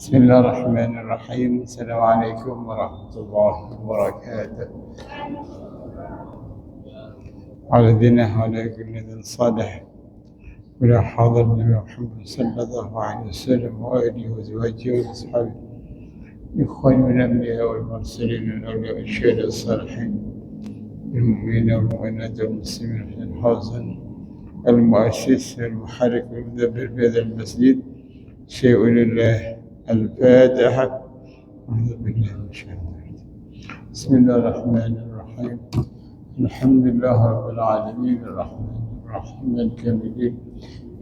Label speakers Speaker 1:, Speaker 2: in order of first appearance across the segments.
Speaker 1: بسم الله الرحمن الرحيم. السلام عليكم ورحمة الله وبركاته. على دينه وعلى كل دين صالح ولا حاضر النبي محمد صلى الله عليه وسلم وآله وزواجه وأصحابه إخواني من الأنبياء والمرسلين والأولياء الشهداء الصالحين المؤمنين والمؤمنات والمسلمين في الحوزن المؤسس المحرك والمدبر في هذا المسجد شيء لله. الفاتحة. أعوذ بالله من الشيطان الرجيم. بسم الله الرحمن الرحيم. الحمد لله رب العالمين الرحمن الرحيم مالك يوم الدين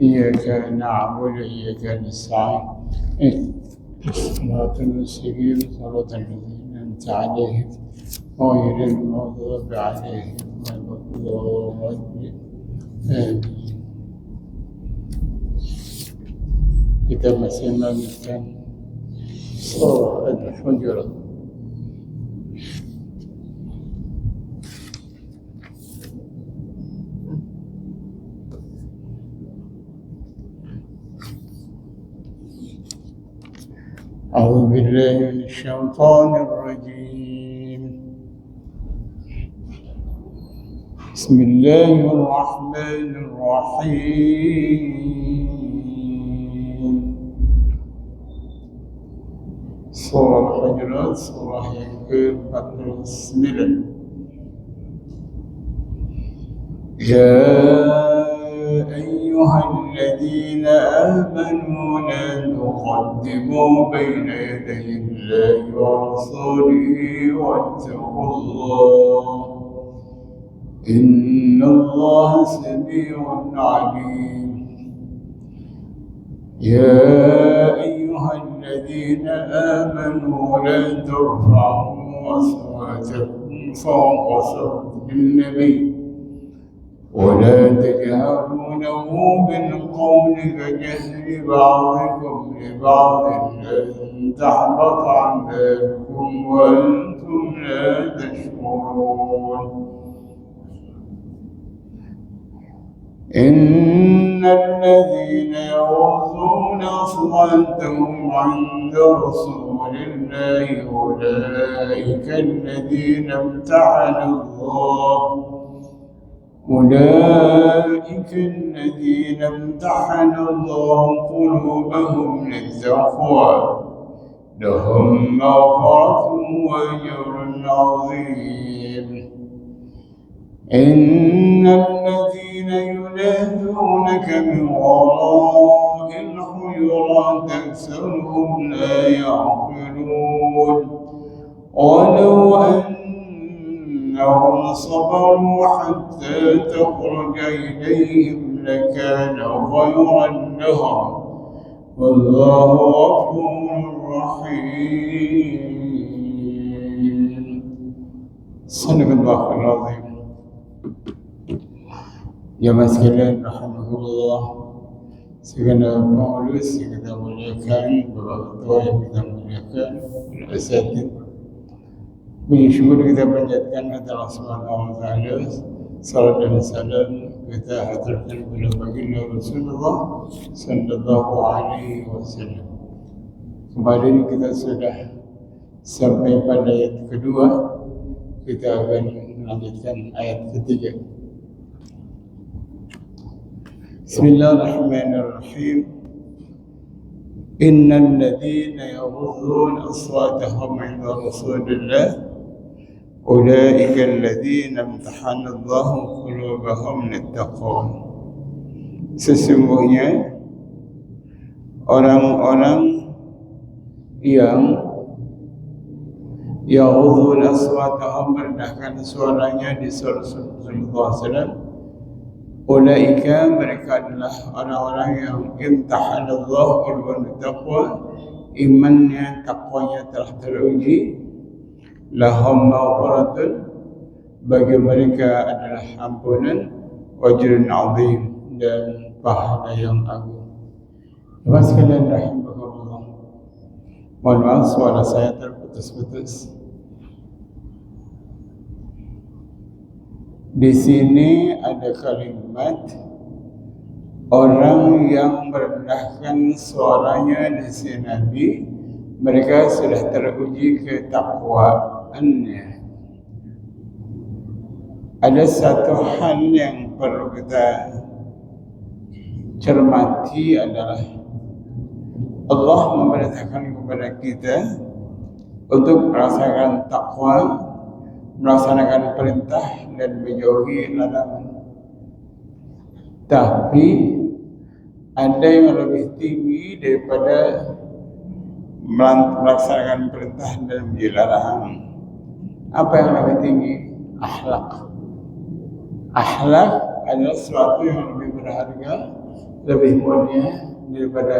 Speaker 1: إياك نعبد وإياك نستعين صراط المستقيم صراط الذين أنعمت عليهم غير المغضوب عليهم ولا الضالين آمين. Kita masih melanjutkan surah Al-Hujurat. أعوذ بالله من الشيطان الرجيم. بسم الله الرحمن الرحيم. Surah Al-Hujurat, surah yang ke-49. Ya ayyuhalladzina amanu la tuqaddimu baina yaday Allahi wa rasulihi wattaqullah innallaha sami'un 'alim. يا أيها الذين آمنوا لا ترفعوا أصواتكم فوق صوت النبي ولا تجهروا له بالقول كجهر بعضكم لبعض أن تحبط أعمالكم وأنتم لا تشعرون. إن الذين يغضون أصواتهم عند رسول الله أولئك الذين امتحن الله قلوبهم للتقوى لهم مغفرة وأجر عظيم. إن الذين ينادونك من وراء الحجرات أكثرهم لا يعقلون ولو أنهم صبروا حتى تخرج إليهم لكان خيرا لهم والله غفور رحيم. صدق الله العظيم. Jamaah sekalian rahimahullah, segala maulud yang kita muliakan, Bapak Ketua yang kita muliakan, Al-Asatid, puji syukur kita panjatkan kepada Allah Subhanahu wa taala. Salam dan salam kita haturkan kepada baginda Rasulullah sallallahu alaihi wasallam. Kemarin kita sudah sampai pada ayat kedua, kita akan melanjutkan ayat ketiga. Bismillahirrahmanirrahim. Innal ladzina yaghudduna aswatahum 'inda Rasulillah ulaika alladzina imtahana Allahu qulubahum littaqwa. Sesungguhnya orang-orang yang yaghudduna aswatahum, merendahkan suaranya di Rasulullah sallallahu alaihi wasallam, ulaika, mereka adalah orang-orang yang imtahanallahu qulubahum taqwa, imannya, takwanya telah teruji, lahum maghfiratun, bagi mereka adalah ampunan, wajrun azim, dan pahala yang agung. Jemaah sekalian rahimahullah, mohon maaf suara saya terputus-putus. Di sini ada kalimat orang yang merendahkan suaranya di sisi Nabi mereka sudah teruji ketakwaannya. Ada satu hal yang perlu kita cermati adalah Allah memerintahkan kepada kita untuk merasakan takwa, melaksanakan perintah dan menjauhi larangan. Tapi ada yang lebih tinggi daripada melaksanakan perintah dan menjauhi larangan. Apa yang lebih tinggi? Akhlak. Akhlak adalah sesuatu yang lebih berharga, lebih mulia daripada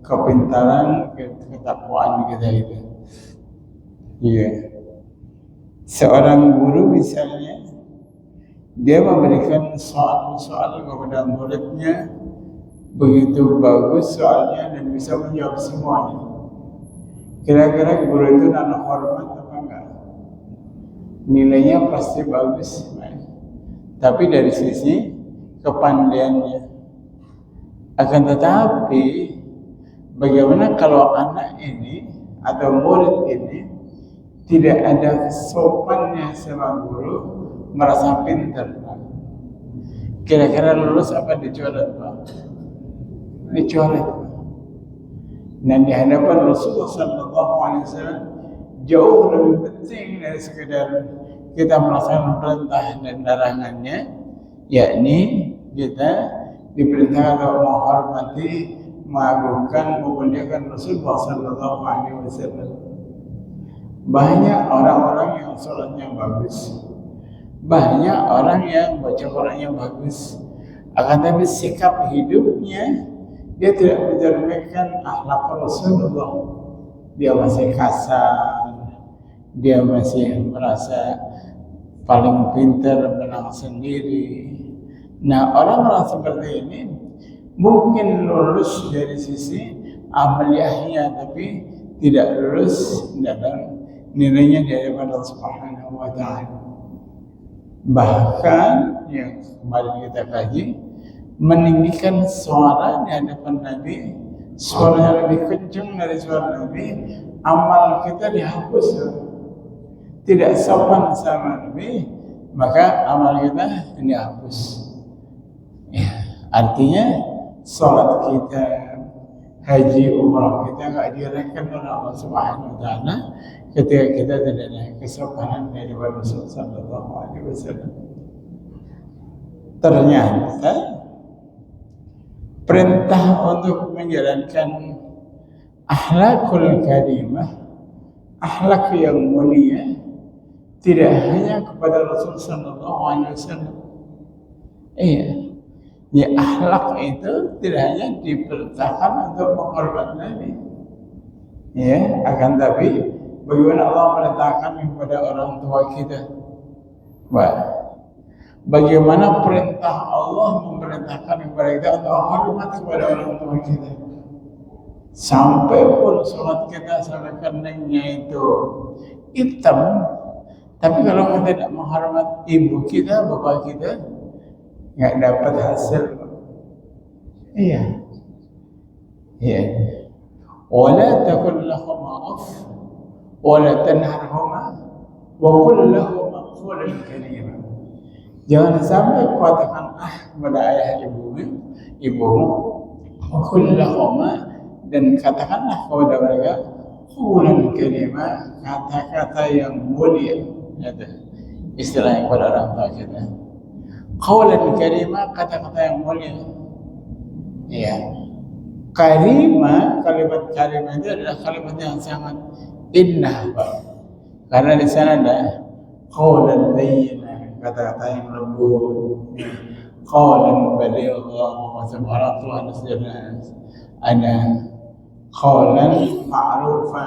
Speaker 1: kepintaran, ketakwaan kita itu. Iya. Seorang guru misalnya, dia memberikan soal-soal kepada muridnya, begitu bagus soalnya dan bisa menjawab semuanya. Kira-kira guru itu naruh hormat apa enggak? Nilainya pasti bagus. Tapi dari sisi kepandaiannya. Akan tetapi bagaimana kalau anak ini atau murid ini tidak ada sopannya sama guru, merasa pintar? Kira-kira lulus apa dicoret, Pak? Dicoret. Dan di hadapan Rasulullah SAW jauh lebih penting dari sekedar kita melaksanakan perintah dan larangannya, yakni kita diperintahkan untuk menghormati, mengagungkan, memuliakan Rasulullah SAW. Banyak orang-orang yang sholatnya bagus, banyak orang yang baca Qurannya bagus, akan tapi sikap hidupnya dia tidak mencerminkan akhlak Rasulullah. Dia masih kasar, dia masih merasa paling pintar, menang sendiri. Nah, orang-orang seperti ini mungkin lulus dari sisi amaliyahnya, tapi tidak lulus dalam nilainya dari Allah Subhanahu wa Ta'ala. Bahkan yang kemarin kita kaji, meninggikan suara di hadapan Nabi, suaranya lebih kencang dari suara Nabi, amal kita dihapus. Tidak sopan sama Nabi, maka amal kita dihapus. Ya, artinya sholat kita, haji, umrah kita nggak direken oleh Allah Subhanahu wa Ta'ala ketika kita tidak ada kesopanan dari Rasulullah Sallallahu Alaihi Wasallam. Ternyata perintah untuk menjalankan akhlakul karimah, akhlak yang mulia, tidak hanya kepada Rasul Sallallahu Alaihi Wasallam. Iya, ya akhlak itu tidak hanya diperintahkan untuk menghormati Nabi. Ya, akan tapi bagaimana Allah perintahkan kepada orang tua kita. Bagaimana perintah Allah memerintahkan kepada kita untuk hormat kepada orang tua kita. Sampai pun sholat kita sampai keningnya itu hitam, tapi kalau kita tidak menghormat ibu kita, bapak kita, nggak dapat hasil. Iya. Iya. Wala taqul lahuma uff, wala tanharhuma, wa qul lahuma qawlan karima. Jangan sampai katakan kepada ayah ibumu, wa qul lahuma, dan katakanlah kepada mereka qawlan karima, kata-kata yang mulia. Itu istilahnya kepada orang tua kita. Qawlan karima, kata-kata yang mulia. Iya. Kalimat itu adalah kalimat yang sangat indah, Pak. Karena di sana ada qawlan layyina, kata-kata yang lembut. Qawlan baligha, orang tua dan sejenak. Ada qawlan ma'rufa,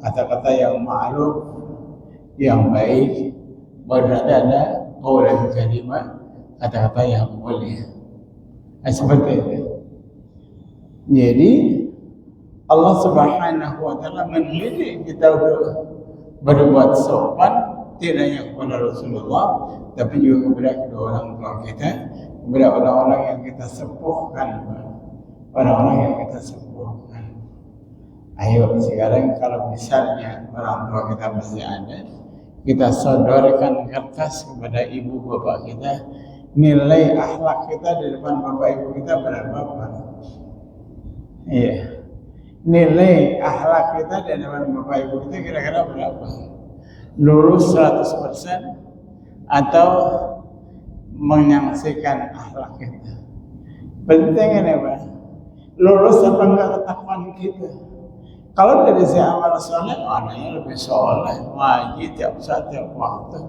Speaker 1: kata-kata yang ma'ruf, yang baik. Berarti ada qawlan karimah, kata-kata yang mulia. Seperti itu. Jadi Allah Subhanahu wa Ta'ala mendidik kita untuk berbuat sopan, tidak hanya kepada Rasulullah, tapi juga kepada kedua orang tua kita, kepada orang-orang yang kita sepuhkan, orang-orang yang kita sepuhkan. Ayo sekarang kalau misalnya orang tua kita masih ada, kita sodorkan kertas kepada ibu bapak kita, nilai akhlak kita di depan bapak ibu kita berapa? Iya. Nilai akhlak kita di depan bapak ibu kita kira-kira berapa? Lulus 100% atau menyaksikan akhlak kita? Penting ini Pak. Lulus apa enggak ketakwaan kita? Kalau dari si amal soleh, anaknya lebih soleh, ngaji tiap saat, tiap waktu,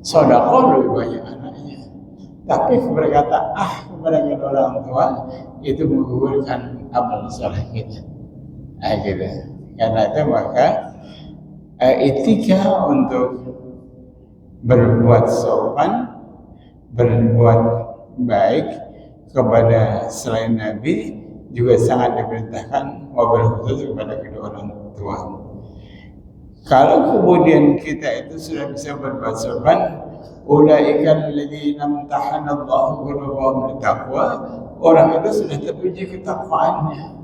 Speaker 1: sedekah lebih banyak anaknya. Tapi berkata kepada kedua orang tua itu menggugurkan amal soleh kita. Gitu. Karena itu maka etika untuk berbuat sopan, berbuat baik kepada selain Nabi juga sangat diperintahkan, wabil khusus kepada kedua orang tua. Kalau kemudian kita itu sudah bisa berbuat sopan, ulaika alladzina imtahana Allahu qulubahum littaqwa, orang itu sudah teruji ketakwaannya.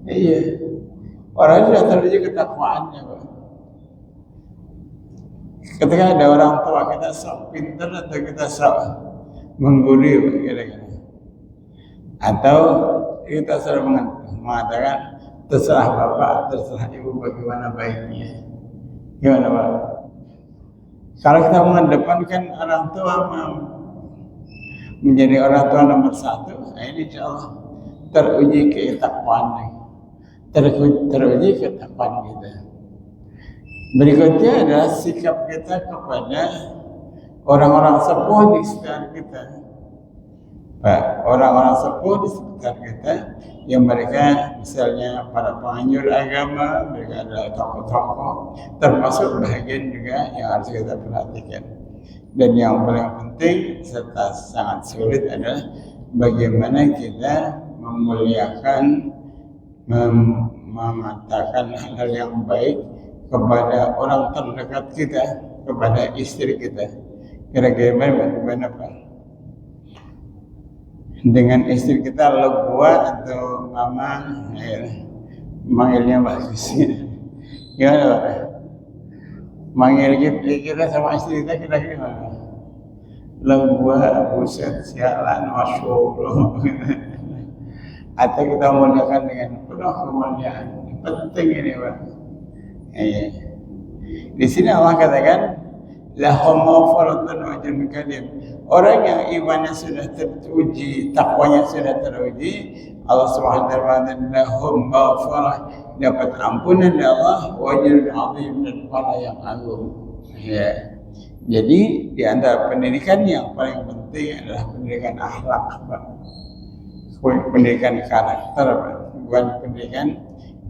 Speaker 1: Iya, orang sudah teruji ketakwaannya, Pak. Ketika ada orang tua kita sok pintar atau kita sok mengguri, kira-kira, atau kita selalu mengatakan terserah bapak, terserah ibu bagaimana baiknya. Gimana Pak? Kalau kita mengedepankan orang tua menjadi orang tua nomor 1, ini insya Allah teruji ketakwaan, teruji ketakwaan kita. Berikutnya adalah sikap kita kepada orang-orang sepuh di sekitar kita. Pak, orang-orang sepuh di sekitar kita yang mereka misalnya para penganjur agama, mereka adalah tokoh-tokoh, termasuk bagian juga yang harus kita perhatikan. Dan yang paling penting serta sangat sulit adalah bagaimana kita memuliakan, mengatakan hal-hal yang baik kepada orang terdekat kita, kepada istri kita. Kira-kira bagaimana Pak? Dengan istri kita legua atau mama, manggilnya bagus. Gimana Pak? Manggil kita sama istri kita kira-kira gimana? Legua, buset, sialan, masyaallah. Atau kita muliakan dengan penuh kemuliaan. Penting ini Pak. Di sini Allah katakan lahum maghfiratun wa ajrun karim. Orang yang imannya sudah teruji, takwanya sudah teruji, Allah Subhanahu wa taala lahum maghfirah, dapat ampunan dari Allah, wa ajrun azim, dan pahala yang agung. Ya. Jadi di antara pendidikan yang paling penting adalah pendidikan akhlak, Pak. Pendidikan karakter, Pak. Bukan pendidikan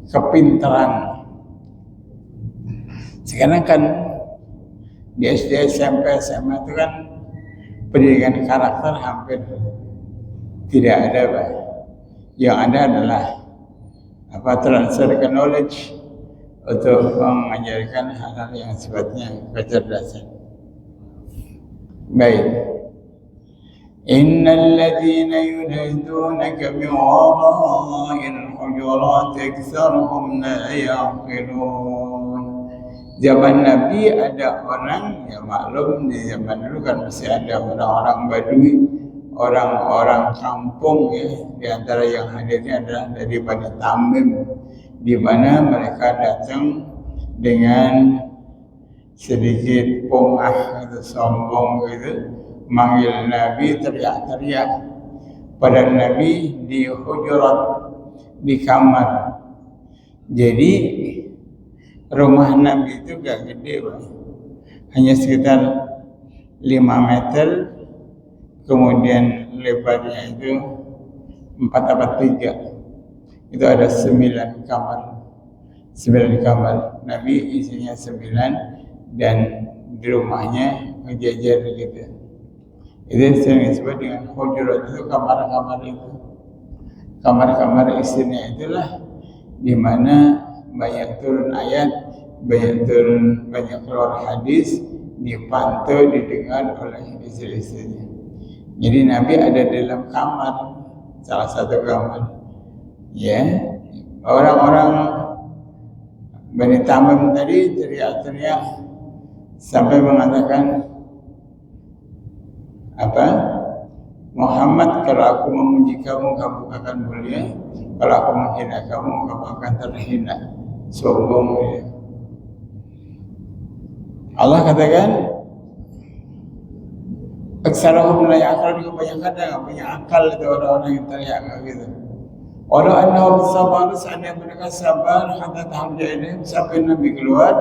Speaker 1: kepintaran. Sekarang kan di SD, SMP, SMA itu kan pendidikan karakter hampir tidak ada, Pak. Yang ada adalah transfer knowledge untuk mengajarkan hal-hal yang sifatnya kecerdasan. Baik. Innal ladzina yunadunaka min wara'il hujurat aktsaruhum la yaqilun. Zaman Nabi ada orang, ya maklum di zaman dulu kan masih ada orang-orang Badui, orang-orang kampung ya. Di antara yang hadirnya adalah dari Bani Tamim, di mana mereka datang dengan sedikit pongah atau sombong gitu, manggil Nabi, teriak-teriak pada Nabi di hujurat, di kamar. Jadi rumah Nabi itu gak gede, Pak. Hanya sekitar 5 meter, kemudian lebarnya itu 4 atau 3. Itu ada 9 kamar. 9 kamar. Nabi isinya 9 dan di rumahnya ngejajar gitu. Itu sering disebut dengan hujurat, itu kamar-kamar itu. Kamar-kamar istrinya itulah di mana banyak turun ayat, banyak keluar hadis, dipantau, didengar oleh istri-istrinya. Jadi Nabi ada dalam kamar, salah satu kamar. Ya, orang-orang Bani Tamim tadi teriak-teriak sampai mengatakan apa? Muhammad, kalau aku memuji kamu, kamu akan mulia. Kalau aku menghina kamu, kamu akan terhina. Sombong ya. Allah katakan, aksarahum la ya'qilun, kebanyakan yang punya akal itu orang-orang yang teriak gitu. Walau annahum sabaru, seandainya mereka sabar hatta tahajjud ini sampai Nabi keluar,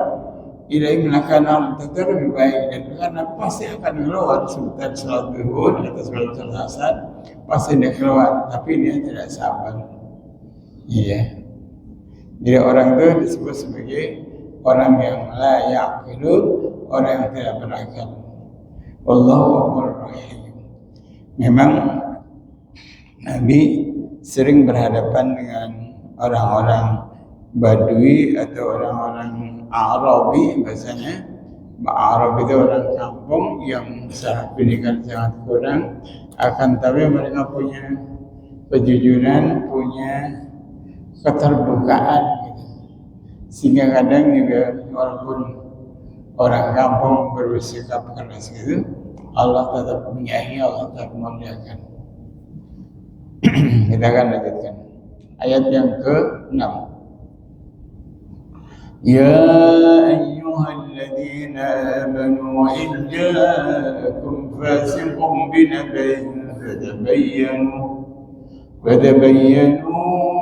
Speaker 1: ilaih melakana tentu lebih baik, dan karena pasti akan keluar sebentar salat zuhur atau salat asar, pasti dia keluar, tapi dia tidak sabar. Iya. Jadi orang itu disebut sebagai orang yang la ya'qilun, orang yang tidak berakal. Wallahu ghafurur rahim. Memang Nabi sering berhadapan dengan orang-orang Badui atau orang-orang Arabi, bahasanya Arab itu orang kampung yang secara pendidikan sangat kurang, akan tapi mereka punya kejujuran, punya keterbukaan gitu. Sehingga kadang juga walaupun orang kampung bersikap keras gitu, Allah tetap menyayangi, Allah tetap memuliakan. Kita akan lanjutkan ayat yang ke-6. Ya ayyuhalladzina amanu in ja'akum fasiqun binaba'in fatabayyanu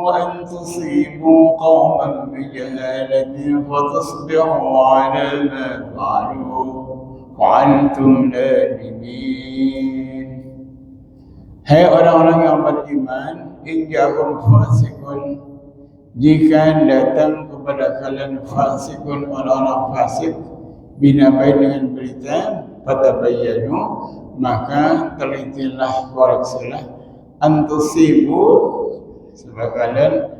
Speaker 1: an tusibu qauman bijahalatin fatasbihu ala ma fa'alu wa antum nadimin. Hai orang-orang yang beriman, in ja'akum fasiqun, jika datang kepada kalian fasikun, orang-orang fasik, binabai dengan berita, fatabayyanu, maka telitilah, koreksilah, antusibu, sebab kalian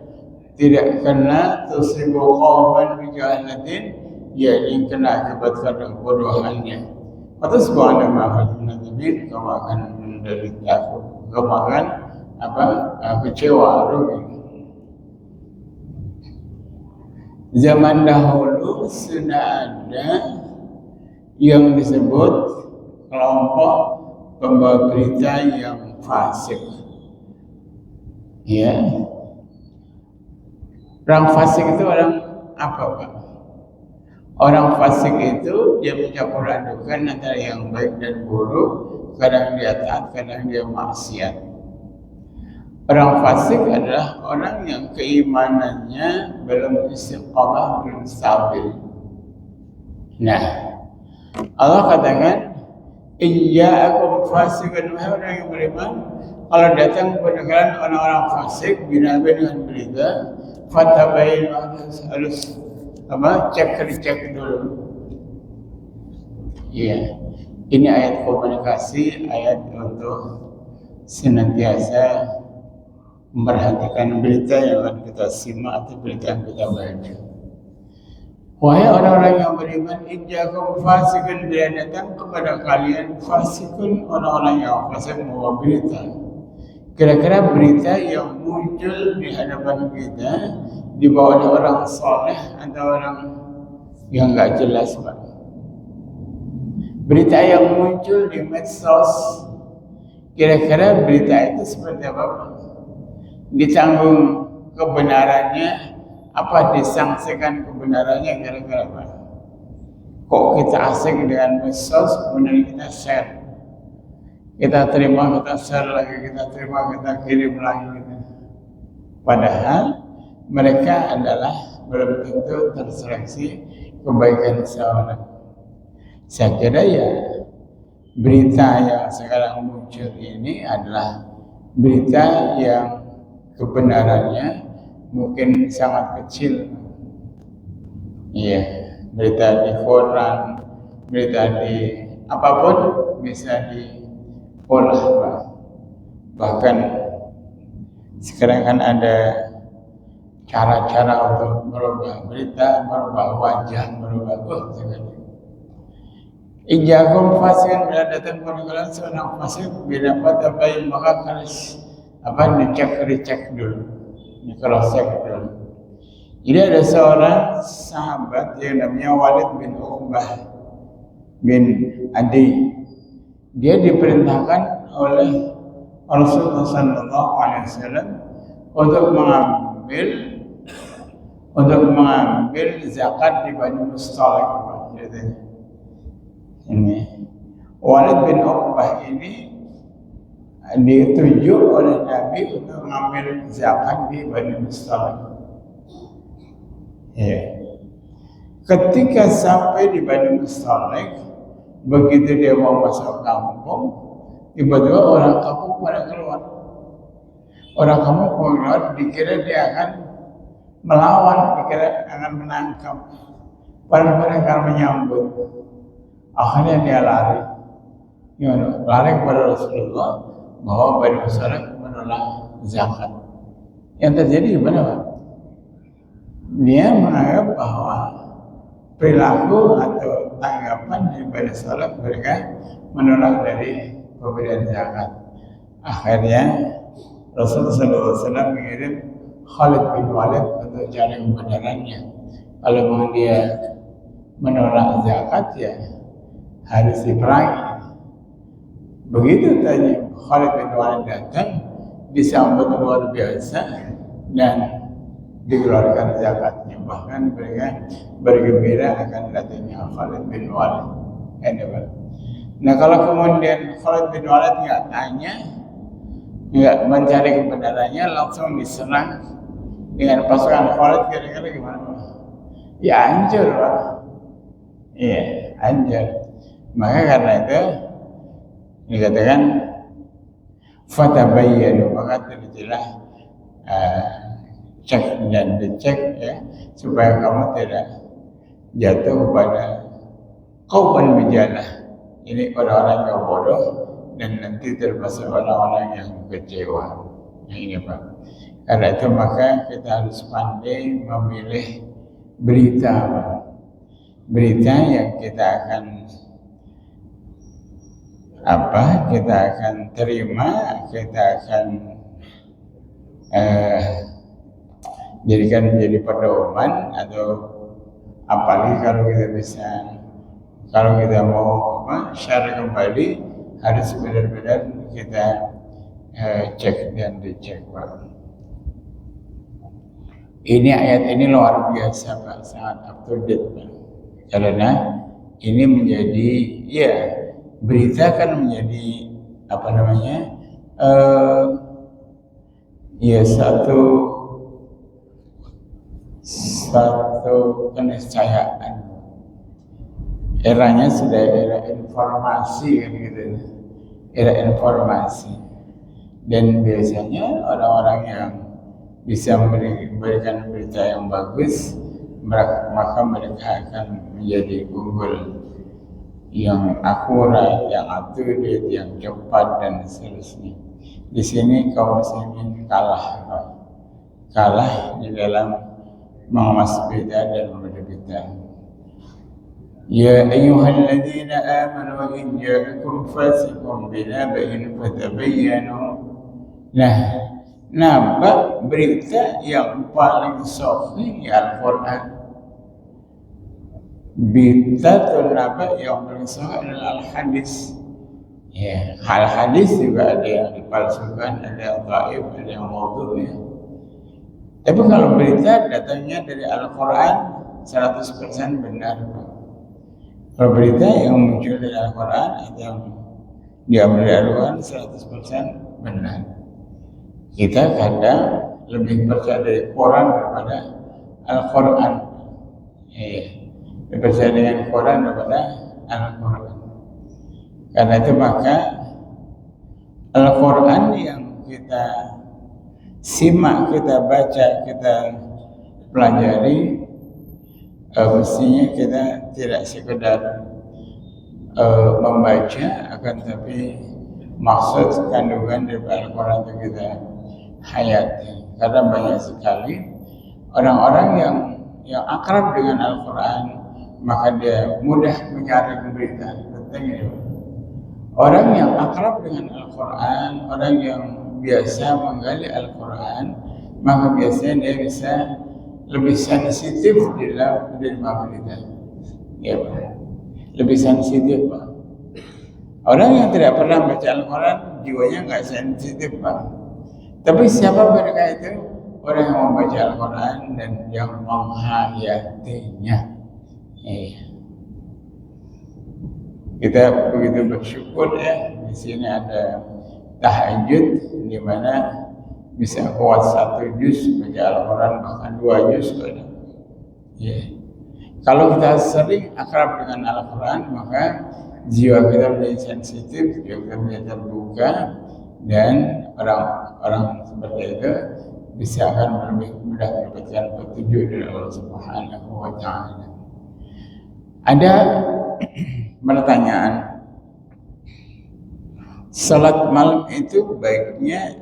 Speaker 1: tidak kena tusibu qauman bijahalatin, yakni kena akibat karena kebodohannya. Atau sebuah nama Nabi, kamu akan menderita, kamu akan kecewa, rugi. Zaman dahulu sudah ada yang disebut kelompok pembawa berita yang fasik. Ya, orang fasik itu orang apa, Pak? Orang fasik itu dia mencampur adukan antara yang baik dan buruk, kadang dia taat, kadang dia maksiat. Orang fasik adalah orang yang keimanannya belum istiqamah, belum stabil. Nah, Allah katakan, "Iya aku fasikun," wahai orang yang beriman, kalau datang kepada kalian orang-orang fasik binabai dengan berita, fatabayyanu, harus cek dulu. Iya, ini ayat komunikasi, ayat untuk senantiasa memperhatikan berita yang akan kita simak atau berita yang kita baca. Wahai orang-orang yang beriman, in ja'akum fasikun, bila datang kepada kalian fasikun, orang-orang yang fasik membawa berita. Kira-kira berita yang muncul di hadapan kita dibawa oleh orang soleh atau orang yang nggak jelas, Pak? Berita yang muncul di medsos, kira-kira berita itu seperti apa, Pak? Ditanggung kebenarannya, apa disangsikan kebenarannya, kira-kira apa? Kok kita asik dengan medsos, kemudian kita share, kita terima, kita share lagi, kita terima, kita kirim lagi gitu. Padahal mereka adalah belum tentu terseleksi kebaikan seorang. Saya kira ya berita yang sekarang muncul ini adalah berita yang kebenarannya mungkin sangat kecil. Iya, berita di koran, berita di apapun bisa diolah. Bahkan sekarang kan ada cara-cara untuk merubah berita, merubah wajah, merubah segala. Ijakum fasikun, bila datang kepada kalian seorang fasik, bila fatabayyanu, maka harus dicek dulu, di cross check dulu. Jadi ada seorang sahabat yang namanya Walid bin Uqbah bin Adi. Dia diperintahkan oleh Rasulullah SAW untuk mengambil zakat di Bani Mustalik. Ini Walid bin Uqbah ini ditunjuk oleh Nabi untuk mengambil zakat di Bani Mustalik. Ya. Ketika sampai di Bani Mustalik, begitu dia mau masuk kampung, tiba-tiba orang kampung pada keluar. Orang kampung keluar, dikira dia akan melawan, dikira akan menangkap. Padahal mereka akan menyambut. Akhirnya dia lari. Lari kepada Rasulullah bahwa Bani Mustalik menolak zakat. Yang terjadi gimana, Pak? Dia menganggap bahwa perilaku atau tanggapan dari Bani Mustalik mereka menolak dari pemberian zakat. Akhirnya Rasulullah SAW mengirim Khalid bin Walid untuk cari kebenarannya. Kalau memang dia menolak zakat, ya harus diperangi. Begitu tadi Khalid bin Walid datang, disambut luar biasa dan dikeluarkan zakatnya. Bahkan mereka bergembira akan datangnya Khalid bin Walid. Nah, kalau kemudian Khalid bin Walid nggak tanya, nggak mencari kebenarannya, langsung diserang dengan pasukan Khalid, kira-kira gimana, Pak? Ya hancur, Pak. Iya, hancur. Maka karena itu dikatakan fatabayyanu, maka terjadilah cek dan dicek, ya, supaya kamu tidak jatuh kepada kauban bijalah. Ini orang-orang yang bodoh dan nanti termasuk orang-orang yang kecewa. Ini, Pak. Karena itu maka kita harus pandai memilih berita, Pak. Berita yang kita akan terima, kita akan jadikan menjadi pedoman, atau apalagi kalau kita mau share kembali, harus benar-benar kita cek dan dicek, Pak. Ini ayat ini luar biasa, Pak, sangat up to date, Pak. Karena ini menjadi, ya, berita kan menjadi satu keniscayaan. Eranya sudah era informasi, kan gitu. Era informasi. Dan biasanya orang-orang yang bisa memberikan berita yang bagus, maka mereka akan menjadi unggul, yang akurat, yang up-to-date, yang cepat, dan seterusnya. Di sini kaum muslimin kalah di dalam mengemas berita dan memberi berita. Ya ayyuhalladzina amanu in ja'akum fasiqun binaba'in fatabayyanu. Nah, nabak berita yang paling sahih Al-Quran. Berita nabak yang paling sahih adalah Al-Hadis. Ya, Al-Hadis juga ada yang dipalsukan, ada yang dhaif, ada yang maudhu', ya. Tapi kalau berita datangnya dari Al-Quran 100% benar. Kalau berita yang muncul dari Al-Quran atau yang diambil dari Al-Quran 100% benar. Kita kadang lebih percaya dari Quran daripada Al-Quran. Lebih percaya dengan Quran daripada Al-Quran. Karena itu maka Al-Quran yang kita simak, kita baca, kita pelajari, mestinya kita tidak sekedar membaca, akan tapi maksud kandungan dari Al-Quran itu kita hayati. Karena banyak sekali orang-orang yang akrab dengan Al-Quran, maka dia mudah menyaring berita. Orang yang akrab dengan Al-Quran, orang yang biasa menggali Al-Quran, maka biasanya dia bisa lebih sensitif di dalam menerima berita. Ya, Pak. Lebih sensitif, Pak. Orang yang tidak pernah baca Al-Quran, jiwanya nggak sensitif, Pak. Tapi siapa mereka itu? Orang yang membaca Al-Quran dan yang menghayatinya. Kita begitu bersyukur ya, di sini ada tahajud di mana bisa kuat 1 juz baca Al-Quran, bahkan 2 juz kadang. Kalau kita sering akrab dengan Al-Quran, maka jiwa kita menjadi sensitif, jiwa kita menjadi terbuka, dan orang-orang seperti itu bisa akan lebih mudah mendapatkan petunjuk dari Allah Subhanahu wa Ta'ala. Ada pertanyaan, salat malam itu baiknya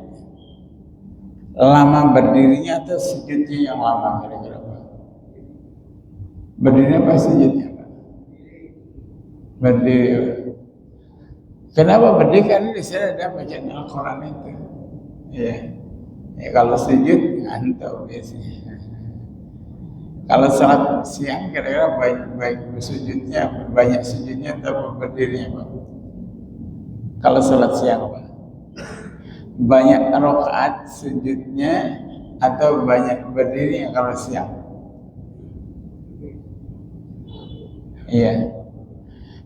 Speaker 1: lama berdirinya atau sujudnya yang lama, kira-kira Pak? Berdiri apa sujudnya, Pak? Berdiri. Kenapa berdiri? Karena di sana ada bacaan Al-Quran itu. Ya, kalau sujud ngantuk biasanya. Kalau salat siang kira-kira baik sujudnya, banyak sujudnya atau berdirinya, Pak? Kalau salat siang, Pak, banyak rakaat sujudnya atau banyak berdirinya kalau siang? Iya.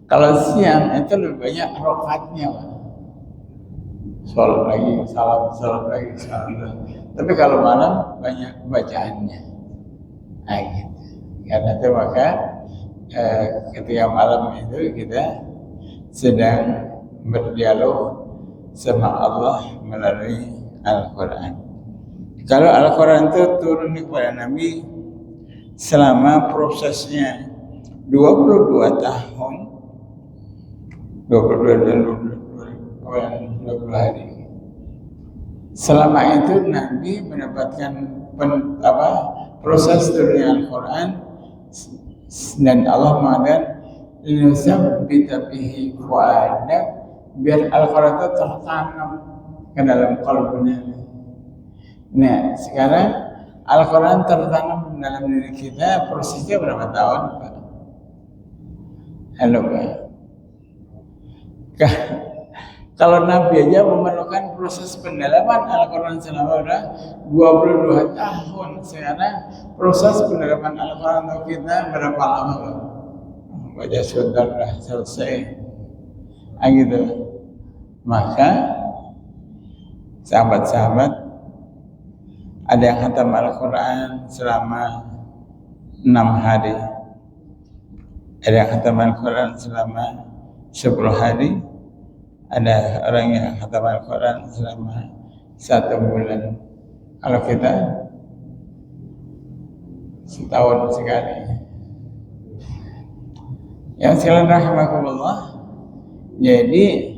Speaker 1: Kalau siang itu lebih banyak rakaatnya, Pak. Salat lagi, salat lagi, salat. Tapi kalau malam banyak bacaannya. Gitu. Karena itu maka ketika malam itu kita sedang berdialog sama Allah melalui Al-Quran. Kalau Al-Quran itu turun kepada Nabi selama prosesnya 22 tahun, 20 hari. Selama itu Nabi mendapatkan proses turunnya Al-Quran, dan Allah mengatakan linusabbita bihi fu'adak, biar Al-Quran itu tertanam ke dalam qalbuna. Nah, sekarang Al-Quran tertanam dalam diri kita, prosesnya berapa tahun, Pak? Halo, Pak. Kalau Nabi aja memerlukan proses pendalaman Al-Quran selama 22 tahun. Sekarang proses pendalaman Al-Quran untuk kita berapa lama, Pak? Baca sebentar dah selesai. Gitu. Maka sahabat-sahabat, ada yang khatam Al-Quran selama 6 hari, ada yang khatam Al-Quran selama 10 hari, ada orang yang khatam Al-Quran selama 1 bulan. Kalau kita setahun sekali. Yang sekalian rahimakumullah, jadi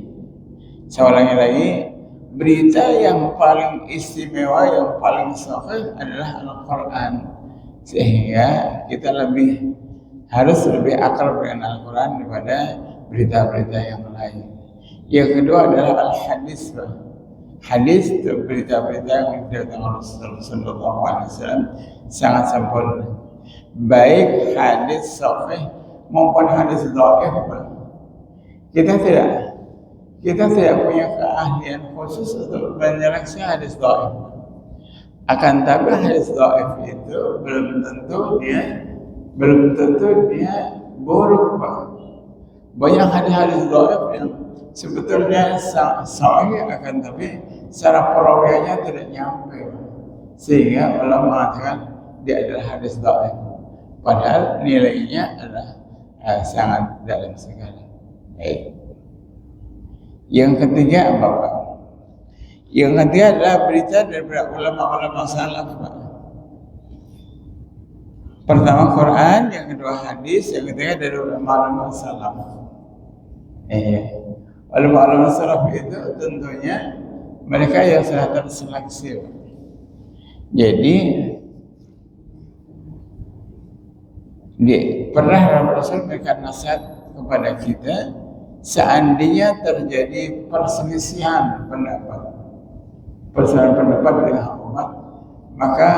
Speaker 1: saya ulangi lagi, berita yang paling istimewa, yang paling sahih adalah Al-Quran. Sehingga kita harus lebih akrab dengan Al-Quran daripada berita-berita yang lain. Yang kedua adalah Al-Hadis. Hadis itu berita-berita yang diriwayatkan Rasulullah SAW sangat sempurna. Baik hadis sahih maupun hadis dhaif. Kita tidak punya keahlian khusus untuk menyeleksi hadis dhaif. Akan tapi hadis dhaif itu belum tentu dia buruk, Pak. Banyak hadis dhaif yang sebetulnya sahih, akan tapi secara perawiannya tidak nyampe, sehingga ulama mengatakan dia adalah hadis dhaif, padahal nilainya adalah sangat dalam sekali. Yang ketiga apa, Pak? Yang ketiga adalah berita dari ulama-ulama salaf, Pak. Pertama Quran, yang kedua hadis, yang ketiga dari ulama-ulama salaf. Ulama-ulama salaf itu tentunya mereka yang sudah terseleksi. Jadi pernah Rasul memberikan nasihat kepada kita, seandainya terjadi perselisihan pendapat dengan umat, maka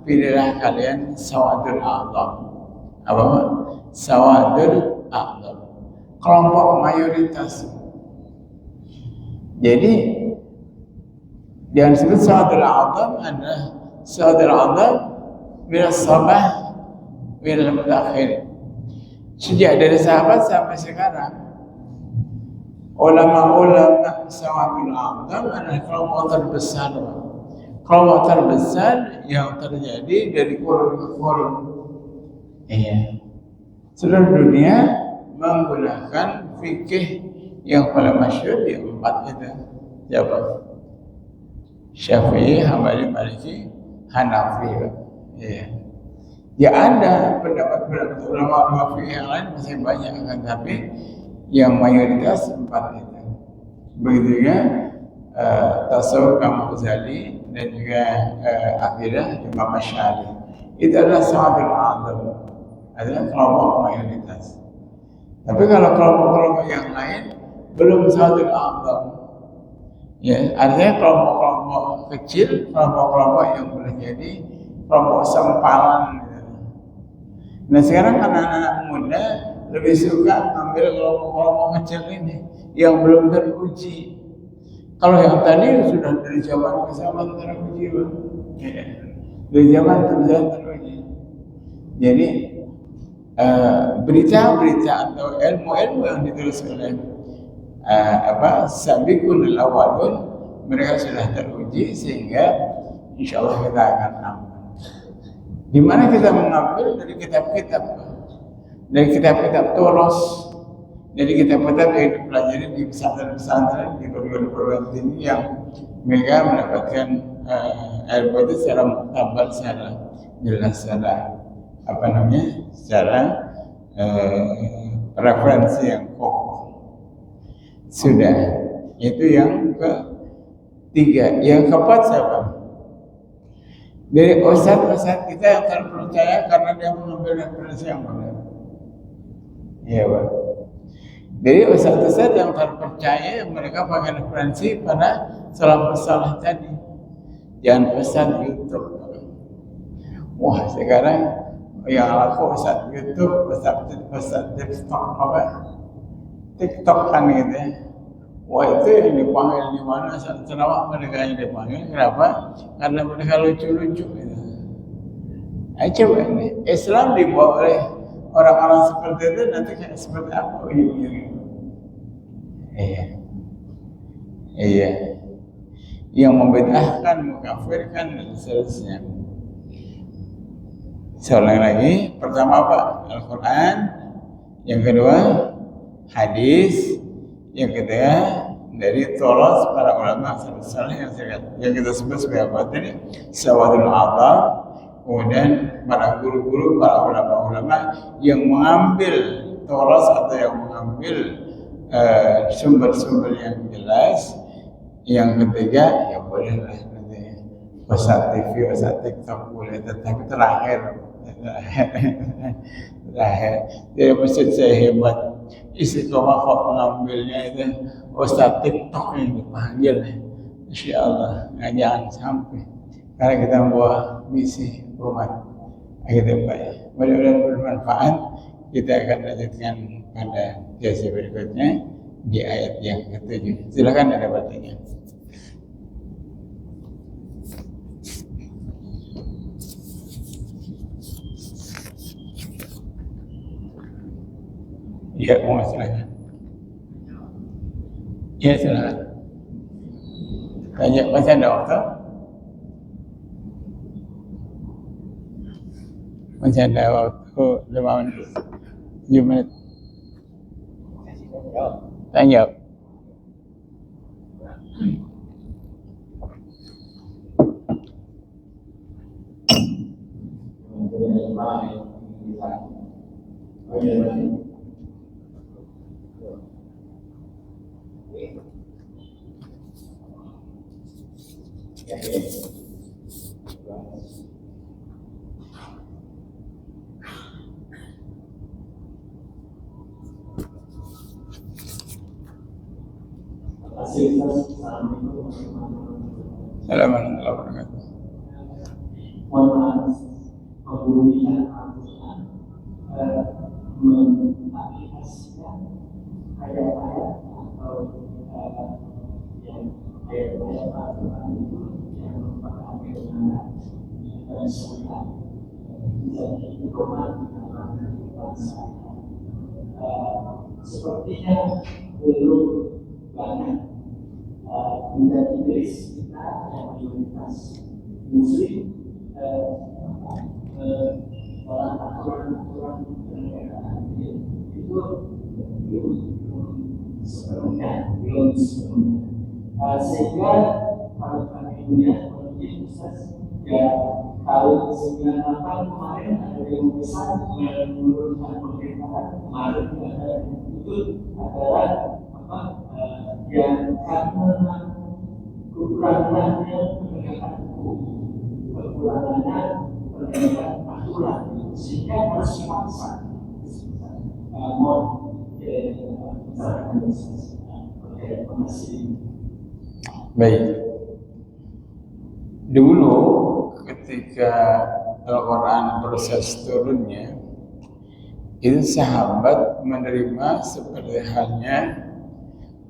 Speaker 1: pilihlah kalian sawadul a'zam. Apa? Sawadul a'zam. Kelompok mayoritas. Jadi yang disebut sawadul a'zam adalah sawadul a'zam minas sabah minal mutakhir. Sejak dari sahabat sampai sekarang, ulama-ulama sawadul a'zam adalah kelompok terbesar. Kelompok terbesar yang terjadi dari kurun ke kurun. Iya. Seluruh dunia menggunakan fikih yang paling masyhur yang 4 itu. Siapa? Syafi'i, Hambali, Maliki, Hanafi. Iya. Ya ada pendapat-pendapat ulama fikih yang lain masih banyak kan, tapi yang mayoritas 4 itu. Begitu juga tasawuf Imam Ghazali dan juga akidah Imam Asy'ari. Itu adalah sawadul a'zam, adalah kelompok mayoritas. Tapi kalau kelompok-kelompok yang lain belum sawadul a'zam, ya artinya kelompok-kelompok kecil, kelompok-kelompok yang boleh jadi kelompok sempalan. Nah sekarang anak-anak muda lebih suka ambil kelompok-kelompok kecil ini yang belum teruji. Kalau yang tadi sudah dari zaman ke zaman teruji, ya. Dari zaman ke zaman teruji. Jadi berita-berita atau ilmu-ilmu yang ditulis oleh sabiqul awwalun, mereka sudah teruji sehingga insya Allah kita akan aman. Di mana kita mengambil dari kitab-kitab, dari kitab-kitab Toros, dari kitab-kitab yang dipelajari di pesantren-pesantren, di perguruan tinggi yang mereka mendapatkan ilmu itu secara muktabal, secara jelas, secara secara referensi yang kokoh. Sudah, itu yang ketiga. Yang keempat siapa? Dari ustadz-ustadz kita yang terpercaya karena dia mengambil referensi yang benar. Iya, Pak. Jadi ustadz-ustadz yang terpercaya, mereka pakai referensi pada salah tadi. Jangan ustadz YouTube. Wah, sekarang yang laku ustadz YouTube, ustadz TikTok apa? TikTok kan gitu ya. Wah itu yang dipanggil di mana ceramah mereka yang dipanggil. Kenapa? Karena mereka lucu-lucu gitu. Ayo coba ini Islam dibawa oleh orang-orang seperti itu nanti kayak seperti apa? Iya. Yang membid'ahkan, mengkafirkan dan seterusnya. Seorang lagi, pertama apa? Al-Quran. Yang kedua hadis. Yang ketiga dari tolos para ulama saleh yang kita sebut sebagai apa tadi? Sawadul a'zam. Kemudian para guru-guru, para ulama-ulama yang mengambil tolos atau yang mengambil sumber-sumber yang jelas. Yang ketiga, ya bolehlah nanti Ustadz TV, Ustadz TikTok boleh, tetapi terakhir jadi maksud saya hebat. Istiqomah kok mengambilnya itu Ustadz TikTok yang dipanggil. Insya Allah, jangan sampai. Karena kita membawa misi umat. Gitu Pak. Mudah-mudahan bermanfaat. Kita akan lanjutkan pada sesi berikutnya di ayat yang ke-7. Silakan ada pertanyaan. Ya, mau silakan. Ya, silakan. Tanya, masih ada waktu? Masih ada waktu 5 menit, 7 menit. Tanya. Assalamualaikum warahmatullahi wabarakatuh.
Speaker 2: membumikan Al-Quran, mengaplikasikan ayat-ayat atau yang ayat-ayat Al-Quran itu yang merupakan kebenaran dan syariat menjadi pedoman dalam bangsa. Sepertinya belum banyak menjadi Inggris kita yang mayoritas Muslim orang-orang kenegaraan itu sepenuhnya belum sepenuhnya, sehingga kalau kami punya mungkin ya tahun 98 kemarin ada yang besar menurunkan pemerintahan kemarin itu adalah yang karena kekurangannya penegakan hukum, kekurangannya penegakan aturan, sehingga harus dipaksa
Speaker 1: Baik. Dulu ketika Al-Quran proses turunnya, itu sahabat menerima seperti halnya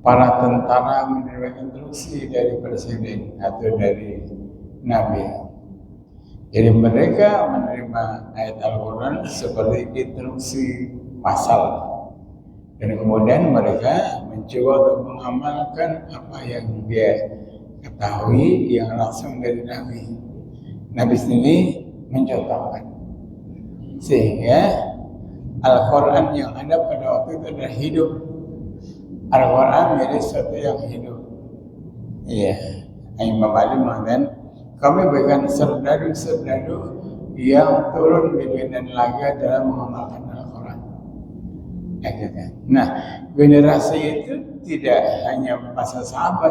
Speaker 1: para tentara menerima instruksi dari presiden atau dari nabi. Jadi mereka menerima ayat Al-Quran seperti instruksi pasal, dan kemudian mereka mencoba untuk mengamalkan apa yang dia ketahui yang langsung dari nabi. Nabi sendiri mencontohkan, sehingga Al-Quran yang ada pada waktu itu adalah hidup. Al-Quran menjadi sesuatu yang hidup. Iya, Imam Ali mengatakan, kami bukan serdadu-serdadu yang turun di medan laga dalam mengamalkan Al-Quran. Nah, generasi itu tidak hanya masa sahabat,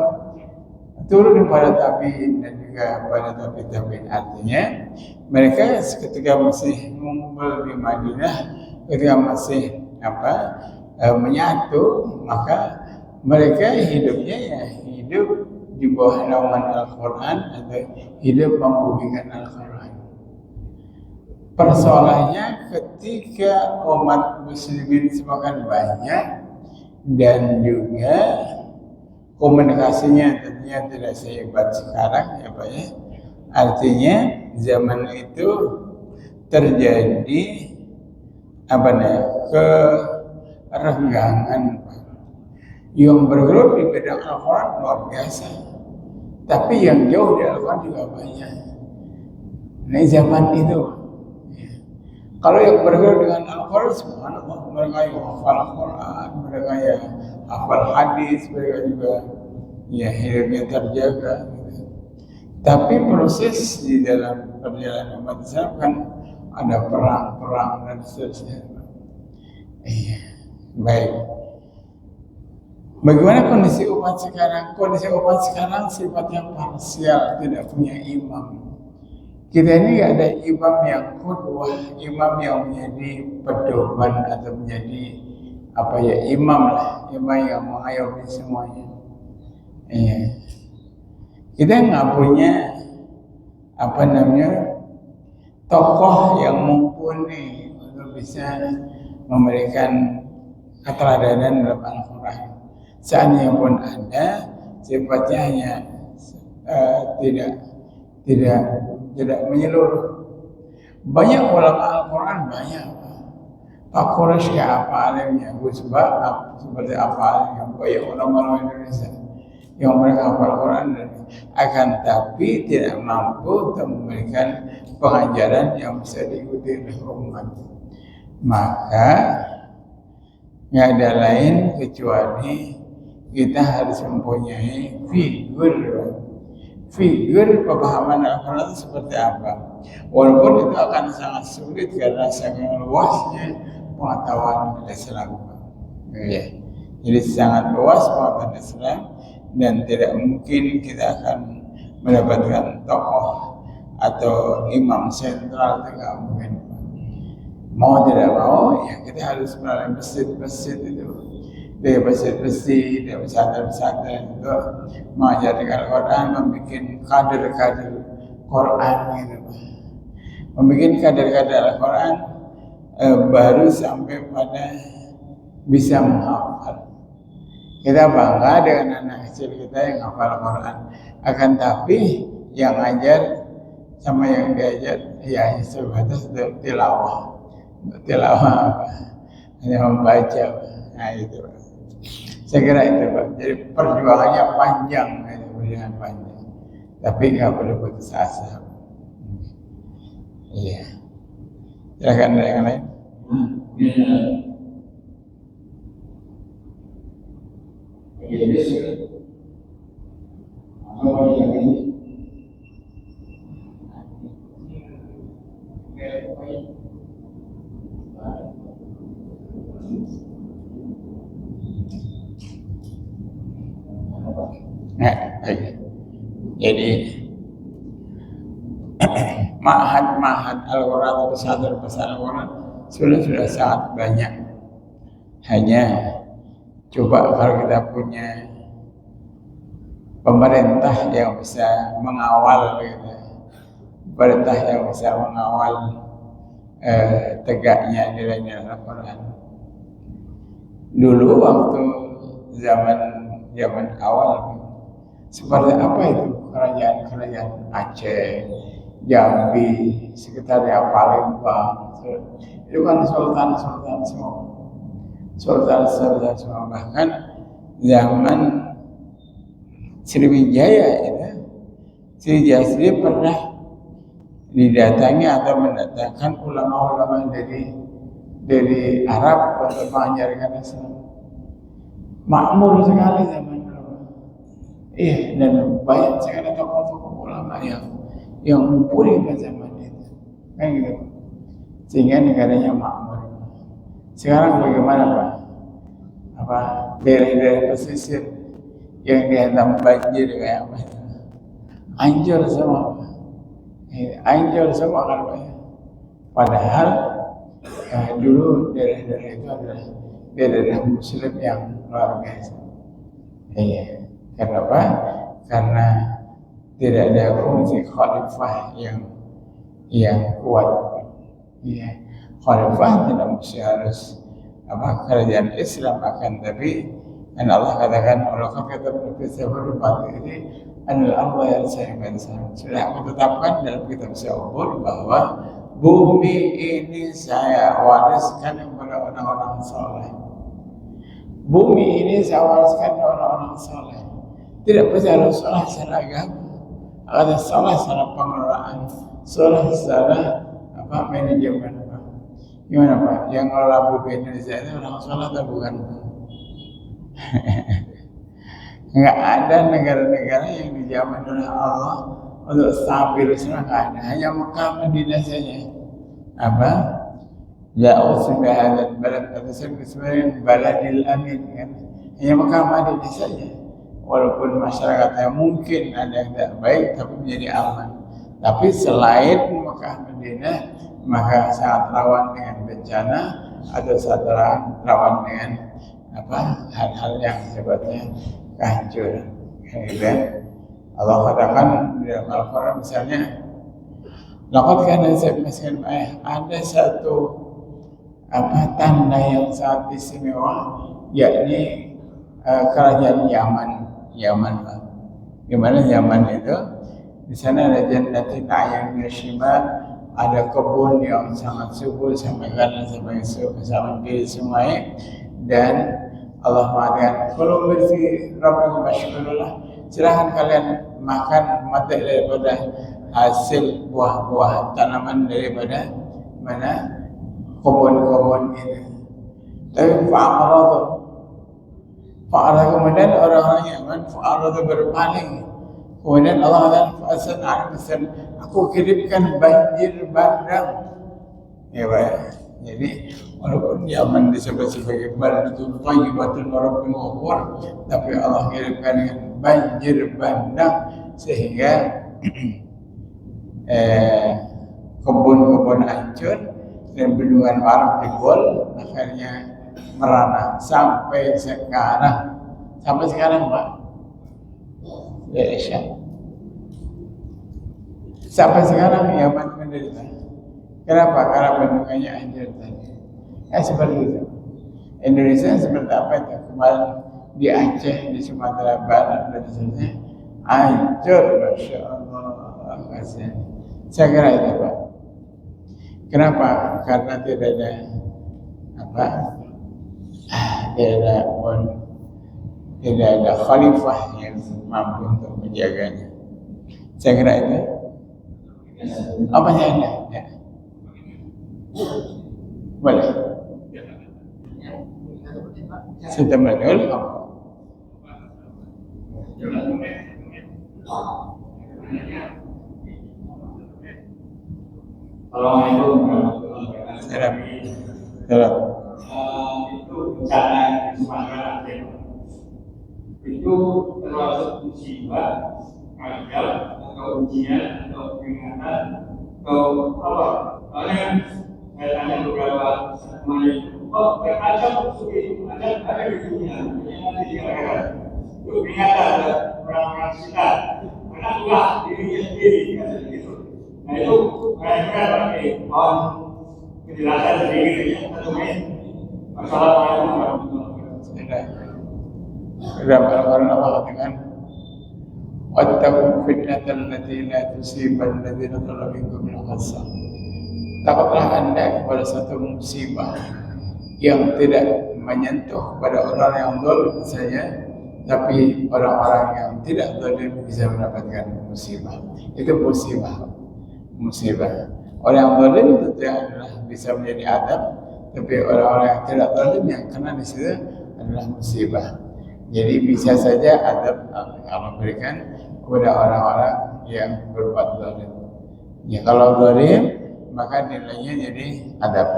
Speaker 1: turun pada tabi'in dan juga pada tabi'in. Artinya mereka ketika masih mengumpul di Madinah, ketika masih menyatu, maka mereka hidupnya ya hidup di bawah naungan Al-Quran atau hidup membumikan Al-Quran. Persoalannya ketika umat muslimin semakin banyak dan juga komunikasinya tentunya tidak sehebat sekarang, ya Pak ya. Artinya zaman itu terjadi kerenggangan, yang bergerak di bidang Al-Quran luar biasa, tapi yang jauh di Al-Quran juga banyak. Nah, zaman itu kalau yang bergerak dengan Al-Quran, subhanallah, mereka yang hafal Al-Quran, mereka yang hafal hadis, mereka juga ya hidupnya terjaga. Tapi proses di dalam perjalanan umat Islam kan ada perang-perang dan seterusnya. Iya, baik. Bagaimana kondisi umat sekarang? Kondisi umat sekarang sifatnya parsial, tidak punya imam. Kita ini nggak ada imam yang qudwah, imam yang menjadi pedoman atau menjadi imam yang mengayomi semuanya. Iya. Kita nggak punya tokoh yang mumpuni untuk bisa memberikan keteladanan dalam Al-Quran. Seandainya pun ada, sifatnya hanya tidak menyeluruh. Banyak ulama Al-Quran, banyak. Pak Quraisy apa alimnya, Gus Ba seperti apa alimnya, banyak ulama Indonesia yang mereka hafal Al-Quran, akan tapi tidak mampu untuk memberikan pengajaran yang bisa diikuti oleh umat. Maka nggak ada lain kecuali kita harus mempunyai figur pemahaman Al-Quran seperti apa. Walaupun itu akan sangat sulit karena sangat luasnya pengetahuan Islam. Ya. Jadi sangat luas pengetahuan Islam dan tidak mungkin kita akan mendapatkan tokoh atau imam sentral, tidak mungkin. Mau tidak mau, ya kita harus melalui masjid-masjid itu. Dari masjid-masjid, dari pesantren-pesantren itu mengajarkan Al-Quran, membuat kader-kader Quran gitu. membuat kadar-kadar Al-Quran baru sampai pada bisa menghafal. Kita bangga dengan anak kecil kita yang hafal Al-Quran. Akan tapi yang ajar sama yang diajar ya sebatas tilawah. Tilawah apa? Hanya membaca. Nah itu. Saya kira itu Pak. Jadi perjuangannya panjang, perjuangan panjang. Tapi nggak boleh putus asa. Iya. Silakan ada yang lain. Nah, jadi ma'had Al-Quran atau pesantren Al-Quran sudah sangat banyak. Hanya coba kalau kita punya pemerintah yang bisa mengawal, gitu. Pemerintah yang bisa mengawal tegaknya nilai-nilai Al-Quran. Dulu waktu zaman awal seperti apa itu kerajaan Aceh, Jambi, sekitarnya Palembang, itu kan sultan semua. Bahkan zaman Sriwijaya Sriwijaya sendiri pernah didatangi atau mendatangkan ulama-ulama dari Arab untuk mengajarkan Islam. Makmur sekali zaman dulu. Dan banyak sekali tokoh-tokoh ulama yang mumpuni pada zaman itu. Kan gitu. Sehingga negaranya makmur. Sekarang bagaimana Pak? Daerah-daerah pesisir yang dihantam banjir kayak apa? Hancur semua. Hancur semua kan Pak. Padahal dulu daerah-daerah itu adalah daerah Muslim yang luar biasa. Kenapa? Karena tidak ada fungsi khalifah yang kuat. Khalifah tidak mesti harus kerajaan Islam, akan tapi dan Allah katakan Allah kata berfirman ini adalah Allah yang saya bangsa. Sudah aku tetapkan dalam kitab Zabur bahwa bumi ini saya wariskan kepada orang-orang saleh. Bumi ini saya wariskan kepada orang-orang saleh. Tidak percaya salah secara agama, ada salah secara pengelolaan, salah secara manajemen. Gimana Pak? Yang ngelola bumi Indonesia itu orang salah atau bukan? Enggak ada negara-negara yang dijamin oleh Allah untuk stabil semua, enggak ada. Hanya Mekah Madinah saja. La usbah hadzal balad atasabbihan baladil amin kan. Hanya Mekah Madinah saja. Walaupun masyarakatnya mungkin ada yang tidak baik tapi menjadi aman. Tapi selain Mekah Madinah maka sangat rawan dengan bencana atau sangat rawan dengan hal-hal yang sifatnya kehancuran. Allah katakan di dalam Al-Quran misalnya, laqad kana sab'un ada satu tanda yang sangat istimewa, yakni kerajaan Yaman. Gimana Yaman itu? Di sana ada jannatin a'yun yashimal, ada kebun yang sangat subur sampai kanan sampai kiri sungai, dan Allah mengatakan kalau bersih Rabbikum masykurullah, silahkan kalian makan mata daripada hasil buah-buah tanaman daripada kebun-kebun ini. Tapi fa'aradu kemudian orang-orang Yaman fa'aradu berpaling. Kemudian Allah katakan aku kirimkan banjir bandang. Jadi walaupun Yaman disebut sebagai baldatun thayyibatun wa rabbun ghafur, tapi Allah kirimkan dengan banjir bandang sehingga kebun-kebun hancur dan bendungan Arab jebol, akhirnya merana sampai sekarang Pak. Sampai sekarang Yaman menderita. Kenapa? Karena bendungannya hancur tadi. Seperti itu. Indonesia seperti apa itu? Kemarin di Aceh, di Sumatera Barat dan seterusnya hancur, masya Allah. Kasihan. Saya kira itu Pak. Kenapa? Karena tidak ada apa? Tidak ada khalifah yang mampu untuk menjaganya. Saya kira itu. Apa saya ada? Ya. Boleh. Sudah betul.
Speaker 2: Assalamualaikum warahmatullahi wabarakatuh.
Speaker 1: Salam.
Speaker 2: Itu bencana di Sumatera Aceh. Itu termasuk musibah, gagal, atau ujian, atau peringatan, atau apa? Soalnya saya tanya beberapa teman itu, Aceh ada di dunia, yang nanti dikatakan itu peringatan ada orang-orang sekitar, karena ulah dirinya sendiri, kata begitu. Nah itu mereka pakai penjelasan sendiri atau Assalamualaikum warahmatullahi wabarakatuh.
Speaker 1: Sudah orang Allah katakan, wattaqu fitnatan allati la tusibanna alladziina zalamu minkum khassah. Takutlah Anda kepada satu musibah yang tidak menyentuh pada orang yang zalim saja, tapi orang-orang yang tidak zalim bisa mendapatkan musibah. Itu musibah. Orang yang zalim tentu adalah bisa menjadi adab, tapi orang-orang yang tidak zalim yang kena di situ adalah musibah. Jadi bisa saja adab Allah berikan kepada orang-orang yang berbuat zalim. Ya kalau zalim maka nilainya jadi adab.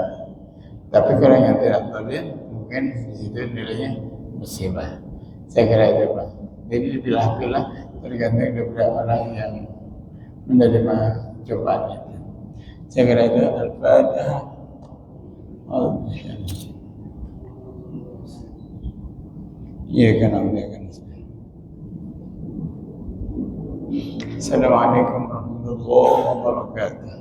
Speaker 1: Tapi kalau yang tidak zalim mungkin di situ nilainya musibah. Saya kira itu Pak. Jadi dipilah-pilah tergantung kepada orang yang menerima cobaan itu. Saya kira itu Al-Fatihah. Iya kan, iya kan. Assalamualaikum warahmatullahi wabarakatuh.